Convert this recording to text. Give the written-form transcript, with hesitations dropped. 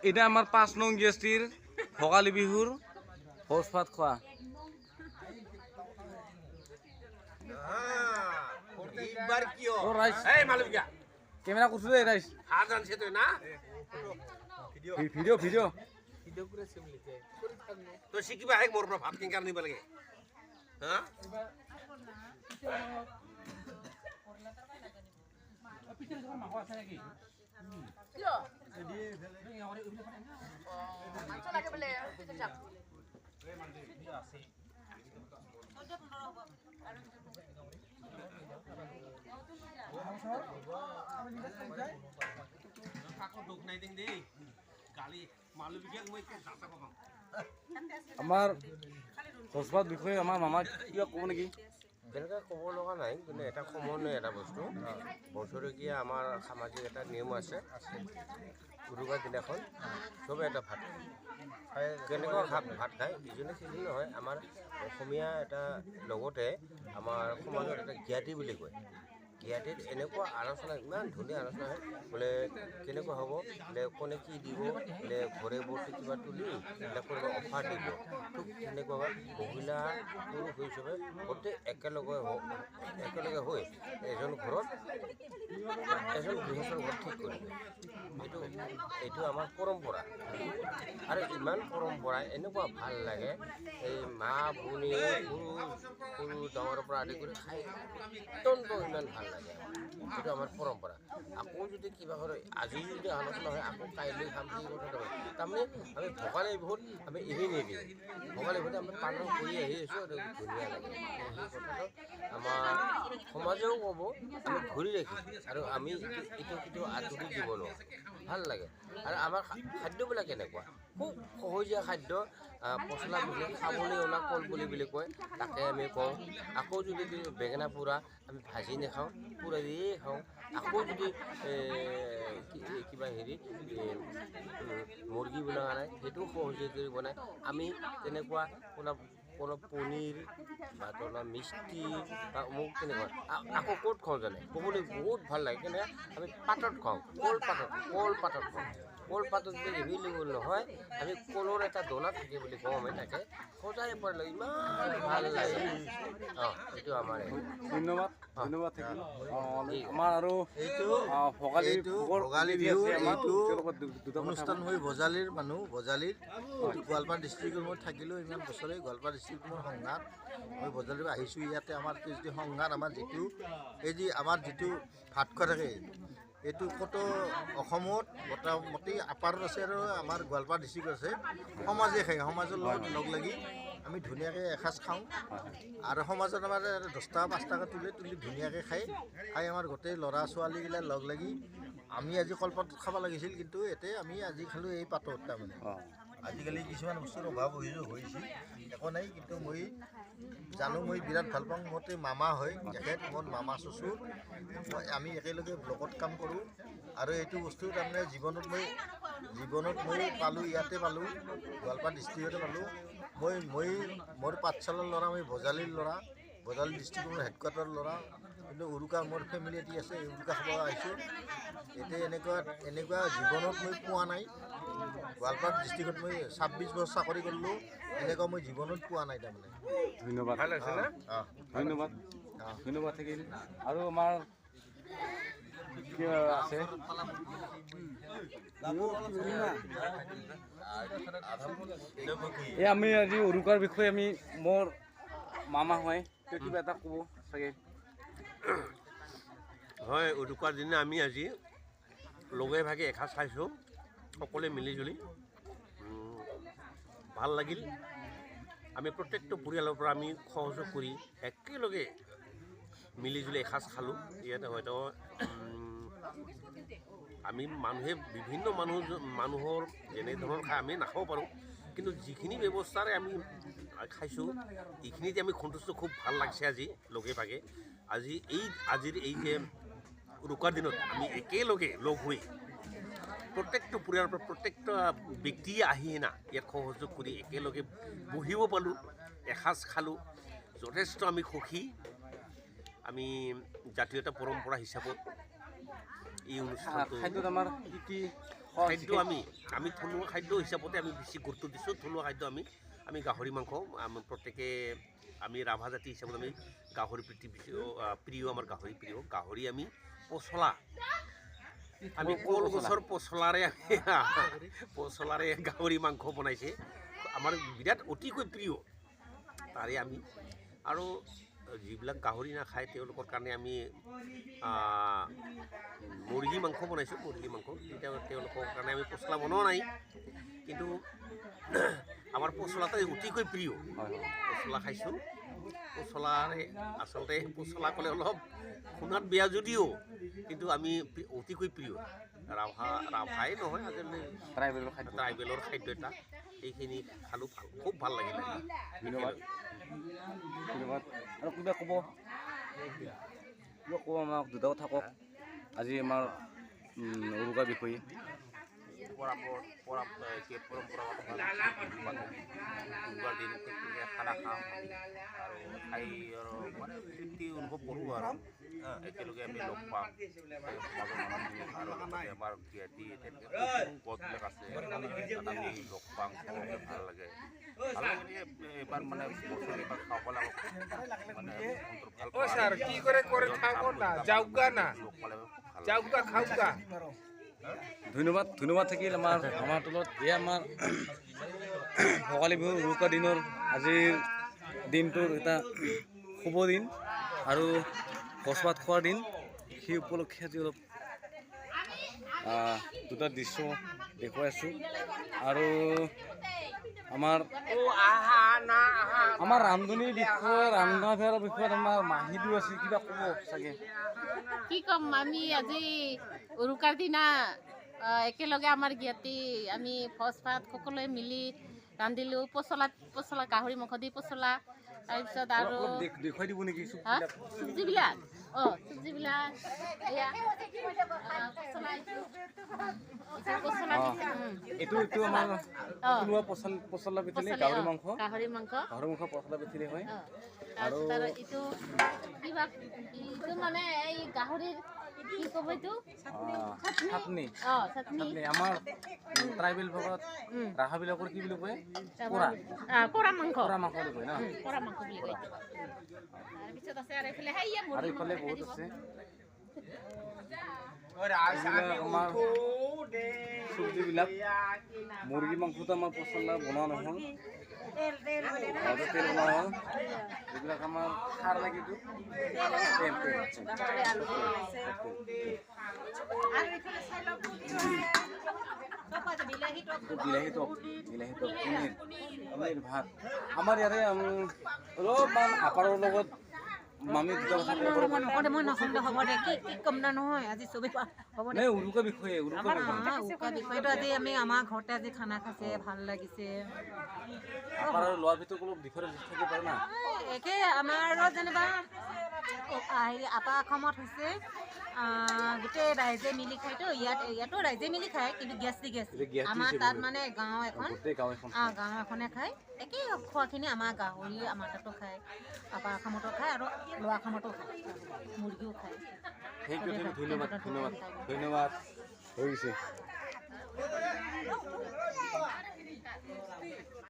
এটা আমাৰ 5 নং GSTৰ ভোগালী বিহুৰ ভোজ ভাত খোৱা ক্যামেরা করছো রে রাইস ভিডিও ভিডিও তো শিকিবা হে মোর ভাত কিনকার নিব লাগে হ্যাঁ আমার ভোজ ভাত বিষয়ে আমার মামা কিবা কব নেকি তেনেকৈ ক'ব লগা নাই কিন্তু এটা কমনে এটা বস্তু বছৰেকীয়া আমাৰ সামাজিক এটা নিয়ম আছে উৰুকাৰ দিনাখন চবে এটা ভাত খায় কেনেকুৱা ভাত খায় ইজনে সিজনে নহয় আমাৰ অসমীয়া এটা লগতে আমাৰ সমাজত এটা জ্ঞাতি বুলি কয় জ্ঞাতিত এনেকুৱা আলোচনা ইমান ধুনীয়া আলোচনা হয় বোলে কেনেকুৱা হ'ব বোলে কোনে কি দিব বোলে ঘৰে বৰ্তি কিবা তুলি বোলে কোনোবা অফাৰ দিব ঠিক তেনেকুৱা মহিলা পুৰুষ হিচাপে গোটেই একেলগে হৈ এজন ঘৰত এজন গৃহস্থৰ ঘৰত ঠিক কৰিব এইটো আমাৰ পৰম্পৰা আৰু ইমান পৰম্পৰা এনেকুৱা ভাল লাগে এই মা ভনী সৰু ডাঙৰৰ পৰা আদি কৰি খাই অত্যন্ত ইমান ভাল লাগে এইটো আমাৰ পৰম্পৰা আকৌ যদি কিবা কৰে আজি যদি আলোচনা হয় আকৌ কাইলৈ খাম সেই কথাটো তাৰমানে আমি ভোগালী বিহুত আমি এৰি নিদিওঁ ভোগালী বিহুত আমি পালন কৰি আহি আছোঁ আৰু ধুনীয়া লাগে সেই কথাটো আমাৰ সমাজেও ক'ব আমি ধৰি ৰাখিম আৰু আমি এইটো কেতিয়াও আঁতৰি দিব নোৱাৰোঁ ভাল লাগে আৰু আমাৰ খাদ্যবিলাক কেনেকুৱা খুব সহজীয়া খাদ্য পচলা বুলি খাবলৈ অনা কল বুলি কয় তাকে আমি কওঁ আকৌ যদি বেঙেনা পোৰা আমি ভাজি নাখাওঁ পোৰা দিয়ে খাওঁ আকৌ যদি কিবা হেৰি মুৰ্গী বনোৱা নাই সেইটোও সহজে কৰি বনায় আমি তেনেকুৱা কোনো পনীৰ বা তোমাৰ মিষ্টি বা অমুক তেনেকুৱা আকৌ ক'ত খাওঁ জানে ক'বলৈ বহুত ভাল লাগে কেনে আমি পাতত খাওঁ কলপাতত খাওঁ কলপাতত যদি এভেইলেবল নহয় আমি কলৰ এটা দনা থাকে বুলি কওঁ আমি তাকে সজাই পাৰিলে ইমান ভাল লাগে এইটো আমাৰ ধন্যবাদ ধন্যবাদ থাকিল আমাৰ আৰু এইটো ভোগালী বিহু এইটো অনুষ্ঠান হৈ বজালীৰ মানুহ বজালীৰ গোৱালপাৰা ডিষ্ট্ৰিক্টৰ মই থাকিলোঁ ইমান বছৰে গোৱালপাৰা ডিষ্ট্ৰিক্ট মোৰ সংঘাত মই বজালীৰ আহিছোঁ ইয়াতে আমাৰ যিটো সংঘাত আমাৰ যিটো এই যি আমাৰ যিটো ভাত খোৱা থাকে এইটো ক'তো অসমত মোটামুটি আপাৰত আছে আৰু আমাৰ গোৱালপাৰা ডিষ্ট্ৰিক্ট আছে সমাজে খায় সমাজৰ লগত লগ লাগি আমি ধুনীয়াকৈ এসাঁজ খাওঁ আৰু সমাজত আমাৰ 10 টকা 5 টকা তুলি ধুনীয়াকৈ খাই আমাৰ গোটেই ল'ৰা ছোৱালীগিলা লগ লাগি আমি আজি কলপাতত খাব লাগিছিল কিন্তু এতে আমি আজি খালোঁ এই পাতত তাৰমানে আজিকালি কিছুমান বস্তুৰ অভাৱ হৈছে একো নাই কিন্তু মই জানো মই বিৰাট ভাল পাওঁ মতে মামা হয় তেখেত মোৰ মামা চচুৰ আমি একেলগে ব্লকত কাম কৰোঁ আৰু এইটো বস্তু তাৰমানে জীৱনত মই পালোঁ ইয়াতে পালোঁ গোৱালপাৰা ডিষ্ট্ৰিক্টতে পালোঁ মই মোৰ পাঠশালাৰ ল'ৰা মই বজালীৰ ল'ৰা বজালী ডিষ্ট্ৰিক্টৰ মোৰ হেডকোৱাৰ্টাৰৰ ল'ৰা কিন্তু উৰুকা মোৰ ফেমিলি এটি আছে উৰুকা খাব আহিছোঁ এতিয়া এনেকুৱা জীৱনত মই পোৱা নাই গোৱালপাৰা ডিষ্ট্ৰিক্টত মই 26 বছৰ চাকৰি কৰিলোঁ এনেকুৱা মই জীৱনত পোৱা নাই তাৰমানে ধন্যবাদ ধন্যবাদ ধন্যবাদ থাকিল আৰু আমাৰ আছে এই আমি আজি উৰুকাৰ বিষয়ে আমি মোৰ মামা হয় কিবা এটা ক'ব চাগে হয় উৰুকাৰ দিনা আমি আজি লগে ভাগে এসাঁজ খাইছোঁ সকলোৱে মিলিজুলি ভাল লাগিল আমি প্ৰত্যেকটো পৰিয়ালৰ পৰা আমি সহযোগ কৰি একেলগে মিলিজুলি এসাঁজ খালোঁ ইয়াতে হয়তো আমি মানুহে বিভিন্ন মানুহৰ যেনেধৰণৰ খাই আমি নাখাব পাৰোঁ কিন্তু যিখিনি ব্যৱস্থাৰে আমি খাইছোঁ এইখিনিতে আমি সন্তুষ্ট খুব ভাল লাগিছে আজি লগে ভাগে আজিৰ এই যে উৰুকাৰ দিনত আমি একেলগে লগ হৈ প্ৰত্যেকটো পৰিয়ালৰ পৰা প্ৰত্যেকটা ব্যক্তিয়ে আহি না ইয়াত সহযোগ কৰি একেলগে বহিব পালোঁ এসাঁজ খালোঁ যথেষ্ট আমি সুখী আমি জাতীয় এটা পৰম্পৰা হিচাপত এই অনুষ্ঠানটো খাদ্যত আমাৰ কি কি খাদ্য আমি থলুৱা খাদ্য হিচাপতে আমি বেছি গুৰুত্ব দিছোঁ। থলুৱা খাদ্য আমি গাহৰি মাংস প্ৰত্যেকে আমি ৰাভা জাতি হিচাপত আমি গাহৰি প্ৰিয় আমাৰ গাহৰি প্ৰিয়। গাহৰি আমি পচলা আমি কলগছৰ পচলাৰে গাহৰি মাংস বনাইছে আমাৰ বিৰাট অতিকৈ প্ৰিয়। তাৰে আমি আৰু যিবিলাক গাহৰি নাখায় তেওঁলোকৰ কাৰণে আমি মুৰ্গী মাংস বনাইছোঁ। মুৰ্গী মাংস তেওঁলোকৰ কাৰণে আমি পচলা বনোৱা নাই, কিন্তু আমাৰ পচলাটো অতিকৈ প্ৰিয়। পচলা খাইছোঁ। পচলাৰে আচলতে পচলা ক'লে অলপ শুনাত বেয়া যদিও কিন্তু আমি অতিকৈ প্ৰিয়। ৰাভাই নহয় আজিকালি ট্ৰাইবেলৰ খাদ্য এটা। এইখিনি খালোঁ, খুব ভাল লাগিলে। ধন্যবাদ ধন্যবাদ। আৰু কিবা ক'ব আমাক দুটা কথা কওক আজি আমাৰ উৰুকাৰ বিষয়ে। উৰুকাৰ দিন খানা খাওঁ আৰু খাই আৰু মানে তৃপ্তি অনুভৱ কৰোঁ আৰু একেলগে আমি লগ পাওঁ সমাজৰ মানুহখিনি আৰু লগতে আমাৰ জ্ঞাতি গছবিলাক আছে তাত আমি লগ পাওঁ, ভাল লাগে। এবাৰ মানে বছৰ এবাৰ খাব লাগে মানে কি কৰে কৰে থাকো না যাওগা না যাওগা খাওগা। ধন্যবাদ থাকিল আমাৰ তলত। এয়া আমাৰ ভোগালী বিহুৰ উৰুকা দিনৰ আজিৰ দিনটোৰ এটা শুভ দিন আৰু ভোজ ভাত খোৱাৰ দিন। সেই উপলক্ষে আজি অলপ দুটা দৃশ্য দেখুৱাই আছোঁ। আৰু আমাৰ ৰান্ধনীৰ বিষয়ে ৰন্ধাৰ বিষয়ত আমাৰ মাহিদু আছে, কিবা ক'ব চাগে? কি ক'ম, আমি আজি উৰুকাৰ দিনা একেলগে আমাৰ জ্ঞাতি আমি ভোজ ভাত সকলোৱে মিলি ৰান্ধিলোঁ। পচলা গাহৰি মাংস দি পচলা, তাৰপিছত আৰু দেখুৱাই দিব নেকি চব্জিবিলাক? চব্জিবিলাক এয়া এইটো আমাৰ থলুৱা পচলা পিঠলি গাহৰি মাংস পচলা পিঠলি হয়। আৰু এইটো কিবা এইটো মানে এই গাহৰিৰ কি ক'ব এইটো চাটনি। চাটনি আমাৰ ট্ৰাইবেল ভাগত ৰাভাবিলাকৰ কি বুলি কয়? কৰা মাংস বুলি কয় ন? কৰা মাংস বুলি কয়। তাৰপিছত আছে আৰু এইফালে বহুত আছে। আমাৰ চব্জিবিলাক মুৰ্গী মাংসটো আমাৰ পচলা বনোৱা নহয়, তেল বনোৱা হ'ল। এইবিলাক আমাৰ খাৰ লাগিটো বিলাহী টপ পনীৰ ভাত। আমাৰ ইয়াতে অলপমান আপাৰৰ লগত মামি দুটা কথা ক'ব পাৰিব। উৰুকা বিষয়ে বিষয়টো আজি আমি আমাৰ ঘৰতে আজি খানা খাইছে, ভাল লাগিছে। আপাৰৰ লোৱাৰ ভিতৰত অলপ ডিফাৰেঞ্চ থাকিব পাৰে না? একে আমাৰো যেনিবা হেৰি আপাৰ অসমত হৈছে গোটেই ৰাইজে মিলি খায়তো। ইয়াতো ৰাইজে মিলি খায়, কিন্তু গেছ আমাৰ তাত মানে গাঁও এখনে খায়। একেই খোৱাখিনি আমাৰ গাহৰি আমাৰ তাতো খায়, আপাৰ অসমতো খায় আৰু লোৱাৰ অসমতো খায়, মুৰ্গীও খায়। ধন্যবাদ হৈ গৈছে।